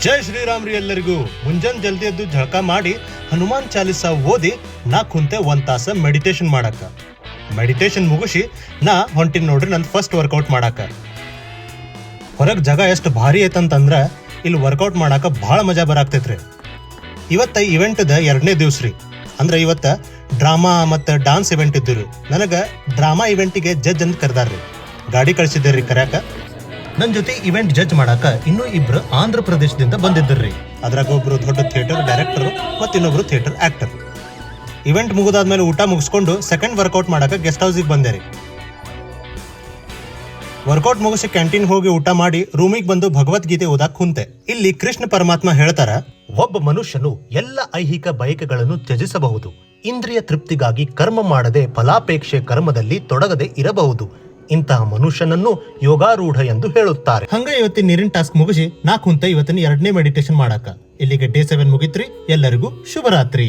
ಜೈ ಶ್ರೀರಾಮ್ ರೀ ಎಲ್ಲರಿಗೂ. ಮುಂಜಾನೆ ಜಲ್ದಿ ಎದ್ದು ಜಳಕ ಮಾಡಿ ಹನುಮಾನ್ ಚಾಲಿಸ ಓದಿ ನಾ ಕುಂತೆ 1 ತಾಸ ಮೆಡಿಟೇಷನ್ ಮಾಡಾಕ. ಮೆಡಿಟೇಷನ್ ಮುಗಿಸಿ ನಾ ಹೊಂಟಿನ್ ನೋಡ್ರಿ ನನ್ನ ಫಸ್ಟ್ ವರ್ಕೌಟ್ ಮಾಡಾಕ. ಹೊರಗೆ ಜಾಗ ಎಷ್ಟು ಭಾರಿ ಐತಂತಂದ್ರ ಇಲ್ಲಿ ವರ್ಕೌಟ್ ಮಾಡಾಕ ಭಾಳ ಮಜಾ ಬರಾಕ್ತೈತ್ರಿ. ಇವತ್ತ ಇವೆಂಟ್ದ 2ನೇ ದಿವ್ಸ ರೀ. ಅಂದ್ರೆ ಇವತ್ತ ಡ್ರಾಮಾ ಮತ್ತು ಡಾನ್ಸ್ ಇವೆಂಟ್ ಇದ್ದು. ನನಗೆ ಡ್ರಾಮಾ ಇವೆಂಟಿಗೆ ಜಡ್ಜ್ ಅಂತ ಕರೆದಾರ್ರಿ. ಗಾಡಿ ಕಳಿಸಿದ್ರಿ ಕರ್ಯಾಕ. ನನ್ನ ಜೊತೆ ಇವೆಂಟ್ ಜಡ್ಜ್ ಮಾಡಾಕ ಇನ್ನೂ ಇಬ್ರು ಆಂಧ್ರ ಪ್ರದೇಶದಿಂದ ಬಂದಿದ್ದರ್ರಿ. ಅದ್ರಾಗ ಒಬ್ರು ದೊಡ್ಡ ಥಿಯೇಟರ್ ಡೈರೆಕ್ಟರ್ ಮತ್ತು ಇನ್ನೊಬ್ರು ಥಿಯೇಟರ್ ಆಕ್ಟರ್. ಇವೆಂಟ್ ಮುಗಿದಾದ್ಮೇಲೆ ಊಟ ಮುಗಿಸ್ಕೊಂಡು ಸೆಕೆಂಡ್ ವರ್ಕೌಟ್ ಮಾಡಾಕ ಗೆಸ್ಟ್ ಹೌಸಿಗೆ ಬಂದೆ ರೀ. ವರ್ಕೌಟ್ ಮುಗಿಸಿ ಕ್ಯಾಂಟೀನ್ ಹೋಗಿ ಊಟ ಮಾಡಿ ರೂಮಿಗೆ ಬಂದು ಭಗವದ್ಗೀತೆ ಓದಾಕ್ ಕುಂತೆ. ಇಲ್ಲಿ ಕೃಷ್ಣ ಪರಮಾತ್ಮ ಹೇಳ್ತಾರ, ಒಬ್ಬ ಮನುಷ್ಯನು ಎಲ್ಲ ಐಹಿಕ ಬಯಕೆಗಳನ್ನು ತ್ಯಜಿಸಬಹುದು. ಇಂದ್ರಿಯ ತೃಪ್ತಿಗಾಗಿ ಕರ್ಮ ಮಾಡದೆ ಫಲಾಪೇಕ್ಷೆ ಕರ್ಮದಲ್ಲಿ ತೊಡಗದೆ ಇರಬಹುದು. ಇಂತಹ ಮನುಷ್ಯನನ್ನು ಯೋಗಾರೂಢ ಎಂದು ಹೇಳುತ್ತಾರೆ. ಹಂಗ ಇವತ್ತಿನ ನೀರಿನ ಟಾಸ್ಕ್ ಮುಗಿಸಿ ನಾ ಕುಂತ ಇವತ್ತಿನ 2ನೇ ಮೆಡಿಟೇಷನ್ ಮಾಡಾಕ. ಇಲ್ಲಿಗೆ ಡೇ 7 ಮುಗಿತ್ರಿ. ಎಲ್ಲರಿಗೂ ಶುಭರಾತ್ರಿ.